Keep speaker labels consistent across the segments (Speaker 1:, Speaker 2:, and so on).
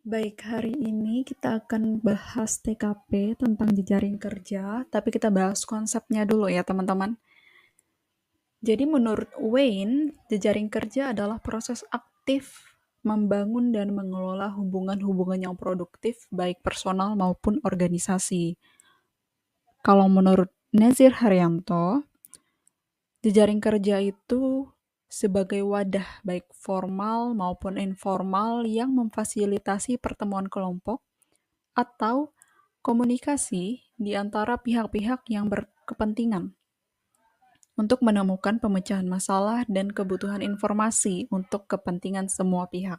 Speaker 1: Baik, hari ini kita akan bahas TKP tentang jejaring kerja, tapi kita bahas konsepnya dulu ya teman-teman. Jadi menurut Wayne, jejaring kerja adalah proses aktif membangun dan mengelola hubungan-hubungan yang produktif baik personal maupun organisasi. Kalau menurut Nazir Haryanto, jejaring kerja itu sebagai wadah baik formal maupun informal yang memfasilitasi pertemuan kelompok atau komunikasi di antara pihak-pihak yang berkepentingan untuk menemukan pemecahan masalah dan kebutuhan informasi untuk kepentingan semua pihak.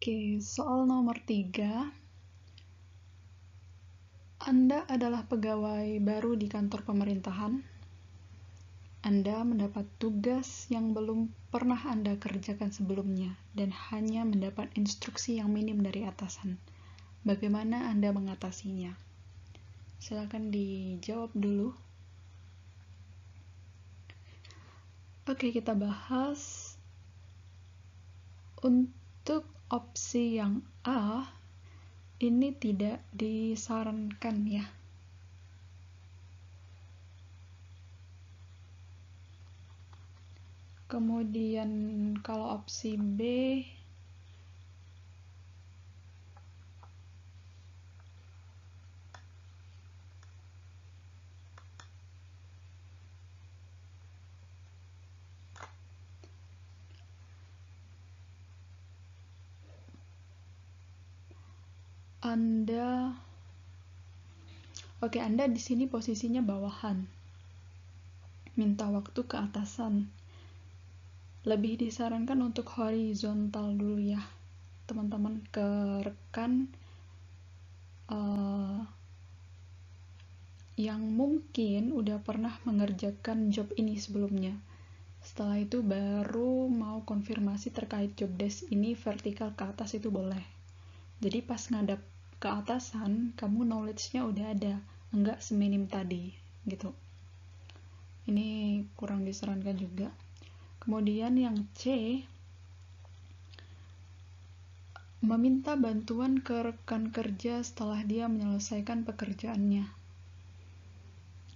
Speaker 1: Oke, soal nomor 3. Anda adalah pegawai baru di kantor pemerintahan. Anda mendapat tugas yang belum pernah Anda kerjakan sebelumnya dan hanya mendapat instruksi yang minim dari atasan. Bagaimana Anda mengatasinya? Silakan dijawab dulu. Oke, kita bahas. Untuk opsi yang A, ini tidak disarankan ya. Kemudian kalau opsi B, Anda di sini posisinya bawahan. Minta waktu ke atasan. Lebih disarankan untuk horizontal dulu ya, teman-teman, ke rekan yang mungkin udah pernah mengerjakan job ini sebelumnya. Setelah itu baru mau konfirmasi terkait job desk ini vertikal ke atas itu boleh. Jadi pas ngadap ke atasan, kamu knowledge-nya udah ada, enggak seminim tadi, gitu. Ini kurang disarankan juga. Kemudian yang C, meminta bantuan ke rekan kerja setelah dia menyelesaikan pekerjaannya.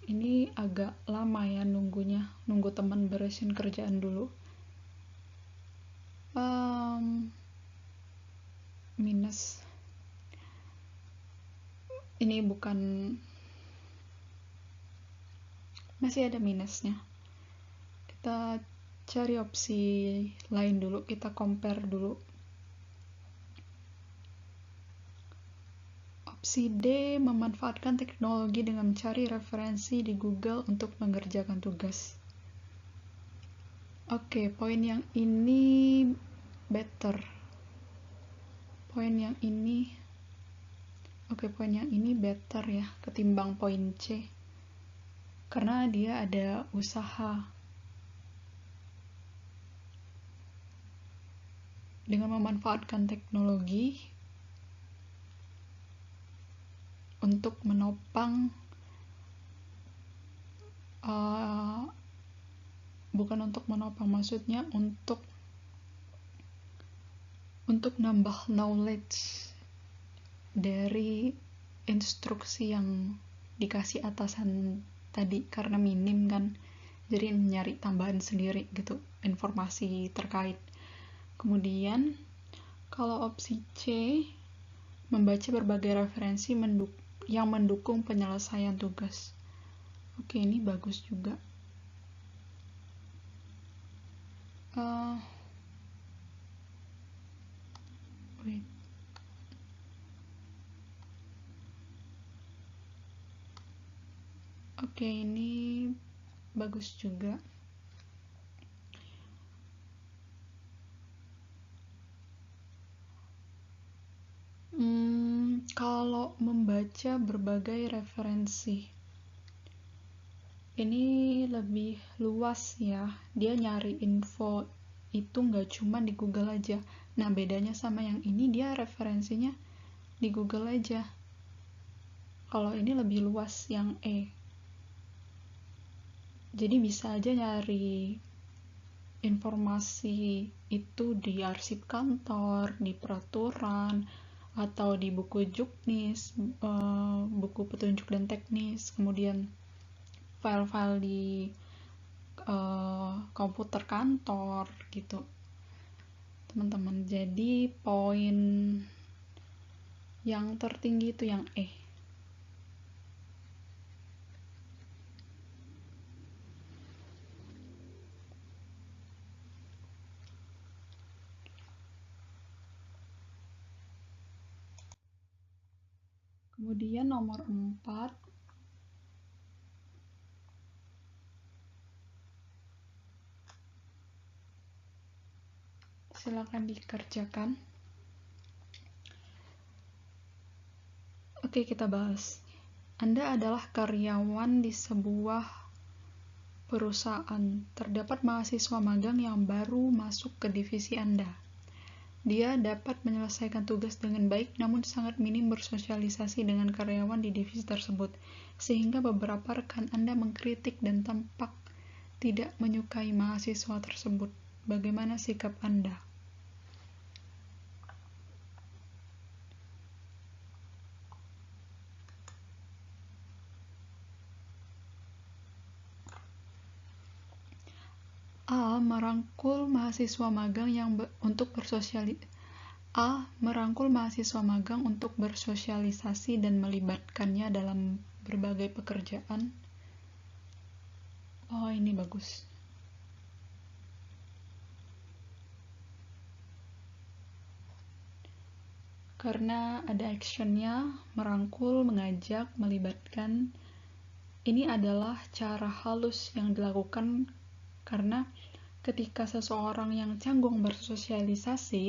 Speaker 1: Ini agak lama ya nunggu teman beresin kerjaan dulu. Minus. Ini bukan, masih ada minusnya. Kita cari opsi lain dulu, kita compare dulu. Opsi D, memanfaatkan teknologi dengan mencari referensi di Google untuk mengerjakan tugas. Oke, poin yang ini better. Poin yang ini better ya ketimbang poin C. Karena dia ada usaha. Dengan memanfaatkan teknologi untuk menopang bukan untuk menopang, maksudnya untuk nambah knowledge dari instruksi yang dikasih atasan tadi, karena minim kan, jadi nyari tambahan sendiri gitu informasi terkait. Kemudian kalau opsi C, membaca berbagai referensi yang mendukung penyelesaian tugas. Oke, ini bagus juga. Oke, ini bagus juga. Kalau membaca berbagai referensi, ini lebih luas ya. Dia nyari info itu nggak cuma di Google aja. Nah, bedanya sama yang ini, dia referensinya di Google aja. Kalau ini lebih luas yang E. Jadi bisa aja nyari informasi itu di arsip kantor, di peraturan, atau di buku juknis, buku petunjuk dan teknis, kemudian file-file di komputer kantor gitu, teman-teman. Jadi poin yang tertinggi itu yang E. Kemudian nomor 4, silakan dikerjakan. Oke, kita bahas. Anda adalah karyawan di sebuah perusahaan. Terdapat mahasiswa magang yang baru masuk ke divisi Anda. Dia dapat menyelesaikan tugas dengan baik, namun sangat minim bersosialisasi dengan karyawan di divisi tersebut, sehingga beberapa rekan Anda mengkritik dan tampak tidak menyukai mahasiswa tersebut. Bagaimana sikap Anda? A. Merangkul mahasiswa magang untuk bersosialisasi dan melibatkannya dalam berbagai pekerjaan. Oh, ini bagus. Karena ada actionnya, merangkul, mengajak, melibatkan. Ini adalah cara halus yang dilakukan karena ketika seseorang yang canggung bersosialisasi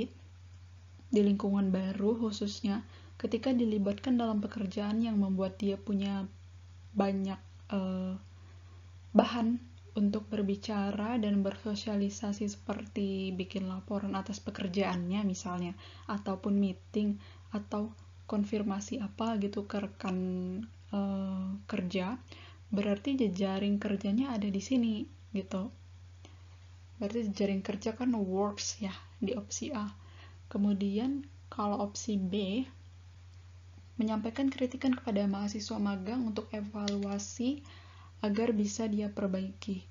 Speaker 1: di lingkungan baru khususnya, ketika dilibatkan dalam pekerjaan yang membuat dia punya banyak bahan untuk berbicara dan bersosialisasi seperti bikin laporan atas pekerjaannya misalnya, ataupun meeting atau konfirmasi apa gitu ke rekan kerja, berarti jejaring kerjanya ada di sini gitu. Berarti jejaring kerja kan works ya di opsi A. Kemudian kalau opsi B, menyampaikan kritikan kepada mahasiswa magang untuk evaluasi agar bisa dia perbaiki.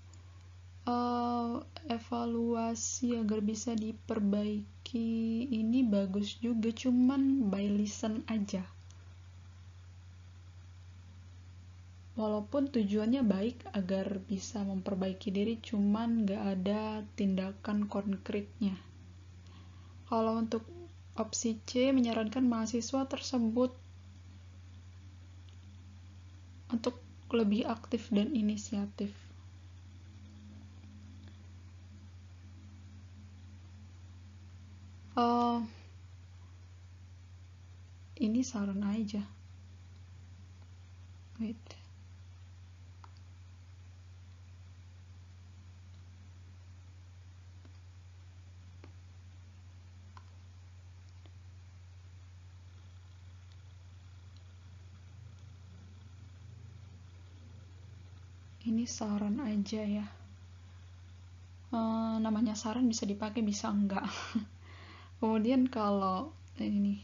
Speaker 1: Evaluasi agar bisa diperbaiki ini bagus juga, cuman by listen aja. Walaupun tujuannya baik agar bisa memperbaiki diri, cuman gak ada tindakan konkretnya. Kalau untuk opsi C, menyarankan mahasiswa tersebut untuk lebih aktif dan inisiatif. Ini saran aja. Wait. Ini saran aja ya. Namanya saran bisa dipakai, bisa enggak. Kemudian kalau ini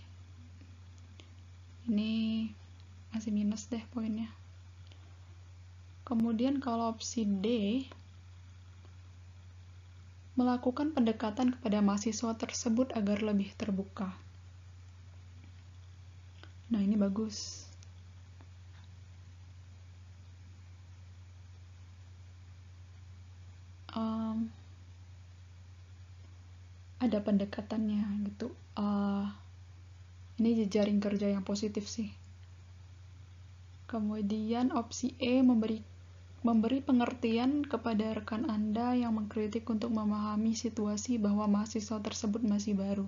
Speaker 1: masih minus deh poinnya. Kemudian kalau opsi D, melakukan pendekatan kepada mahasiswa tersebut agar lebih terbuka. Nah, ini bagus. Ada pendekatannya gitu. Ini jejaring kerja yang positif sih. Kemudian opsi E, memberi pengertian kepada rekan Anda yang mengkritik untuk memahami situasi bahwa mahasiswa tersebut masih baru.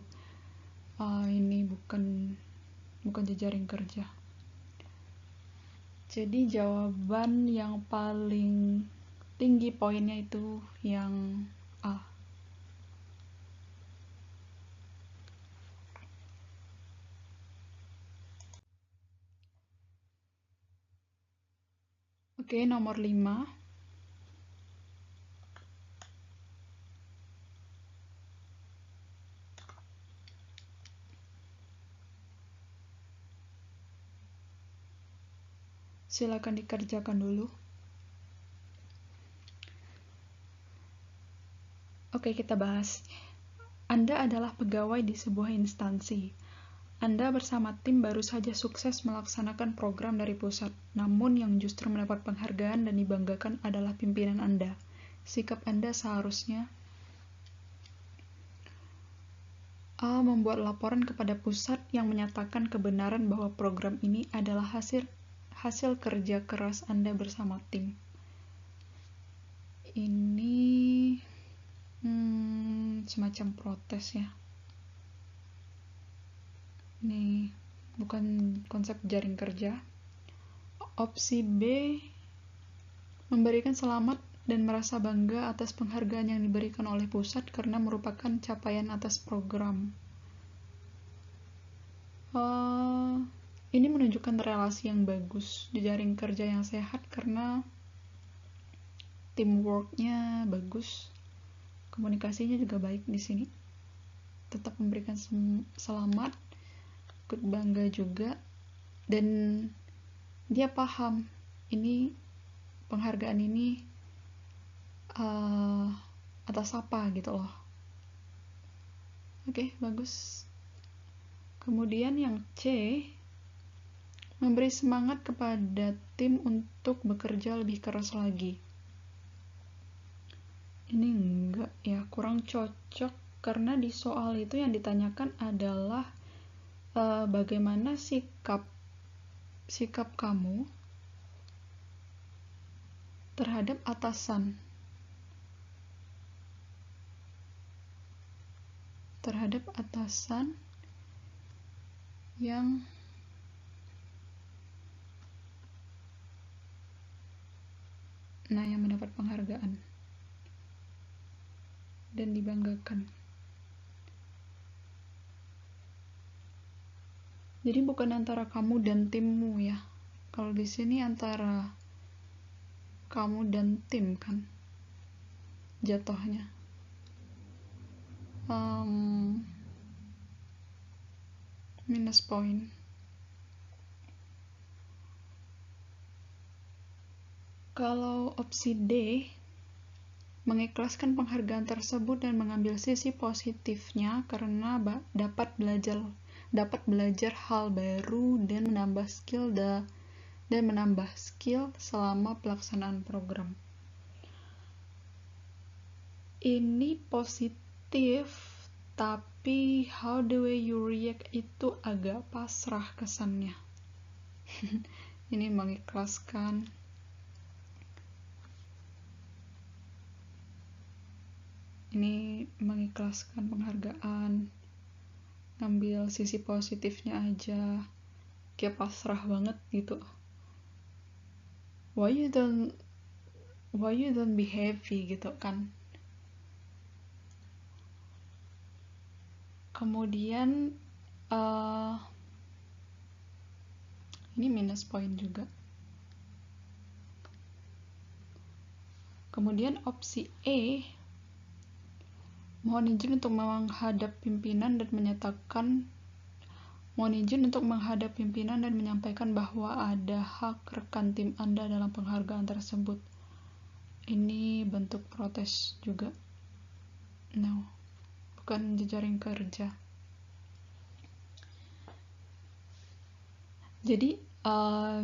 Speaker 1: Ini bukan jejaring kerja. Jadi jawaban yang paling tinggi poinnya itu yang A. Oke, nomor 5. Silakan dikerjakan dulu. Oke, kita bahas. Anda adalah pegawai di sebuah instansi. Anda bersama tim baru saja sukses melaksanakan program dari pusat, namun yang justru mendapat penghargaan dan dibanggakan adalah pimpinan Anda. Sikap Anda seharusnya A. Membuat laporan kepada pusat yang menyatakan kebenaran bahwa program ini adalah hasil kerja keras Anda bersama tim. Ini semacam protes ya. Nih, bukan konsep jejaring kerja. Opsi B, memberikan selamat dan merasa bangga atas penghargaan yang diberikan oleh pusat karena merupakan capaian atas program. Ini menunjukkan relasi yang bagus, jejaring kerja yang sehat karena teamwork-nya bagus, komunikasinya juga baik di sini. Tetap memberikan selamat, ikut bangga juga, dan dia paham ini penghargaan ini atas apa gitu loh. Oke, bagus. Kemudian yang C, memberi semangat kepada tim untuk bekerja lebih keras lagi. Ini enggak ya, kurang cocok karena di soal itu yang ditanyakan adalah bagaimana sikap kamu terhadap atasan, yang mendapat penghargaan dan dibanggakan. Jadi bukan antara kamu dan timmu ya. Kalau di sini antara kamu dan tim kan jatuhnya. Minus poin. Kalau opsi D, mengikhlaskan penghargaan tersebut dan mengambil sisi positifnya karena dapat belajar hal baru dan menambah skill selama pelaksanaan program. Ini positif, tapi how the way you react itu agak pasrah kesannya. Ini mengikhlaskan. Ini mengikhlaskan penghargaan, ngambil sisi positifnya aja, kayak pasrah banget gitu. Why you don't be happy gitu kan. Kemudian ini minus poin juga. Kemudian opsi E, mohon izin untuk menghadap pimpinan dan menyampaikan bahwa ada hak rekan tim Anda dalam penghargaan tersebut. Ini bentuk protes juga. No, bukan jejaring kerja. Jadi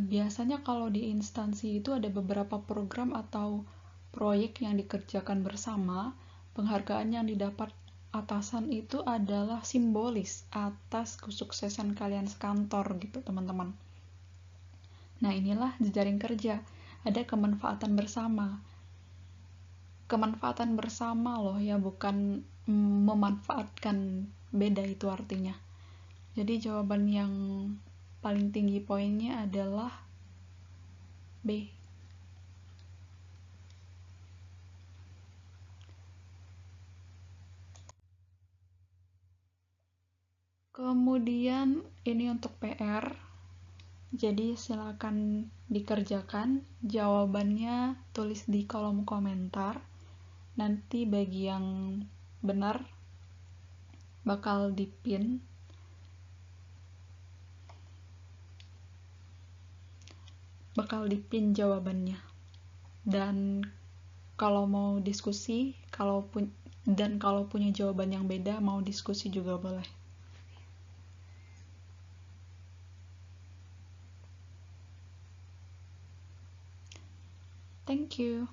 Speaker 1: biasanya kalau di instansi itu ada beberapa program atau proyek yang dikerjakan bersama, penghargaan yang didapat atasan itu adalah simbolis atas kesuksesan kalian sekantor gitu teman-teman. Nah inilah jejaring kerja, ada kemanfaatan bersama loh ya, bukan memanfaatkan, beda itu artinya. Jadi jawaban yang paling tinggi poinnya adalah B. Kemudian ini untuk PR, jadi silakan dikerjakan. Jawabannya tulis di kolom komentar. Nanti bagi yang benar bakal dipin. Jawabannya. Dan kalau mau diskusi, kalau punya jawaban yang beda, mau diskusi juga boleh. Thank you.